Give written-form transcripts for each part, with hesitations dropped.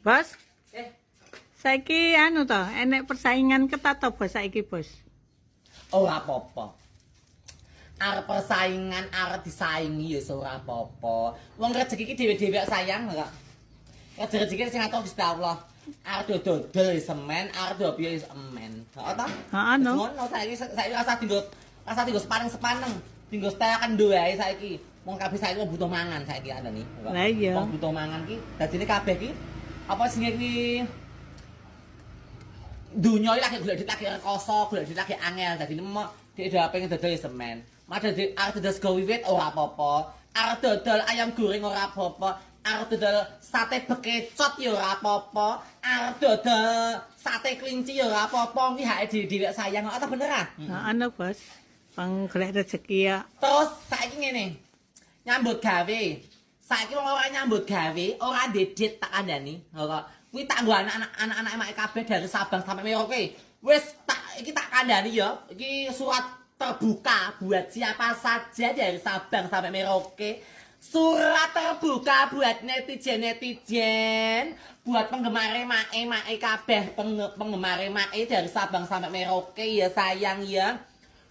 Bos, saiki anu to, enek persaingan ketat to bos saiki, Bos. Ora apa-apa. Arep persaingan, arep disaingi ya ora apa-apa. Wong rezeki iki dhewe-dhewe sayang kok. Rezeki sing atur Gusti Allah. Arep dodol semen, arep dopiye semen. Heeh ta? Heeh no. Ngono saiki rasa tinggo sepaneng-sepaneng. Tinggo setekan doae saiki. Wong kabeh saiki butuh mangan saiki andane. Lah iya. Wong butuh mangan ki, dadine kabeh ki apa sing iki dunya iki lagi golek duit lagi rekoso, golek duit lagi angel. Dadine dhek dhewe pengen dodol semen. Madha arep dodol sego wiwit ora apa-apa. Arep dodol ayam goreng ora apa-apa. Arep dodol sate bekecot ya ora apa-apa. Arep dodol sate kelinci ya ora apa-apa. Kuwi hake dhewe sayang kok ta bener ah? Heeh no, Bos. Pang golek rezeki ya. Terus saiki ngene. Nyambut gawe. Saiki wong ora nyambut gawe, ora dedet tak kandhani. Ora. Kuwi tak nggo anak-anak emak kabeh dari Sabang sampai Merauke. Wis iki tak kandhani ya. Iki surat terbuka buat siapa saja dari Sabang sampai Merauke. Surat terbuka buat netizen, buat penggemar mae kabeh, penggemar mae dari Sabang sampai Merauke ya sayang ya.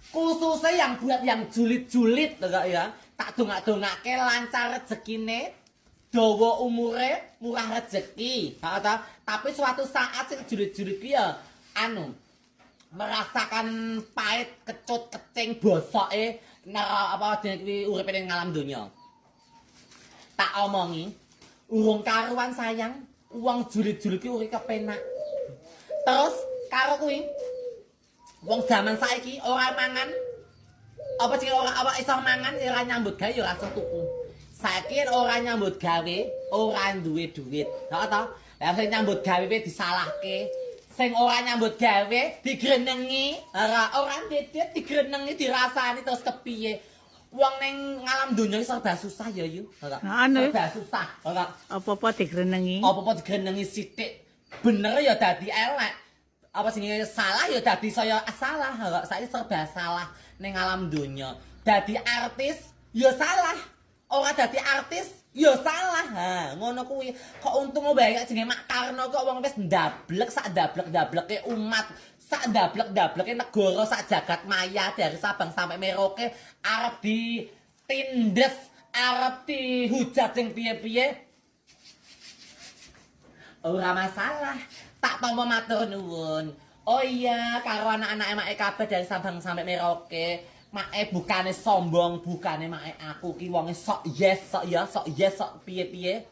Khususnya yang buat yang julid-julid ya. Tak dongak-dongake lancar rezekine, dawa umure, murah rezeki. Tapi suatu saat sing julid-julid ki ya anu merasakan pahit, kecut, kecing, bosoke apa jenenge kuwi uripe ning alam donya. Tak omongi, urung karuan sayang, wong julid-julid ki uripe kepenak. Terus karo kuwi wong zaman saiki ora mangan apa sing ora iso mangan ora nyambut gawe ya langsung tuku. Saiki ora nyambut gawe, ora duwe duit. Heeh ta? Lah sing nyambut gawe disalahke. Sing ora nyambut gawe digrenengi, ora dedet digrenengi dirasani terus kepiye. Wong ning ngalam donya serba susah ya yu. Serba susah. Apa-apa digrenengi. Apa-apa digrenengi sithik. Bener ya dadi elek. Apa sing salah ya dadi saya salah. Saiki serba salah ning alam donya. Dadi artis ya salah. Ora dadi artis ya salah. Ha, ngono kuwi. Kok untung wae jenenge Mak Karno kok wong wis ndablek sak ndablek-ndableke umat, sak ndablek-ndableke negara sak jagat maya dari Sabang sampai Merauke arep ditindes, arep dihujat sing piye-piye. Ora masalah. Tak tampa matur nuwun. Oh iya, karo anak-anak emak kabeh dari Sabang sampai Merauke. Make bukane sombong, bukane make aku ki wonge sok yes, sok piye-piye.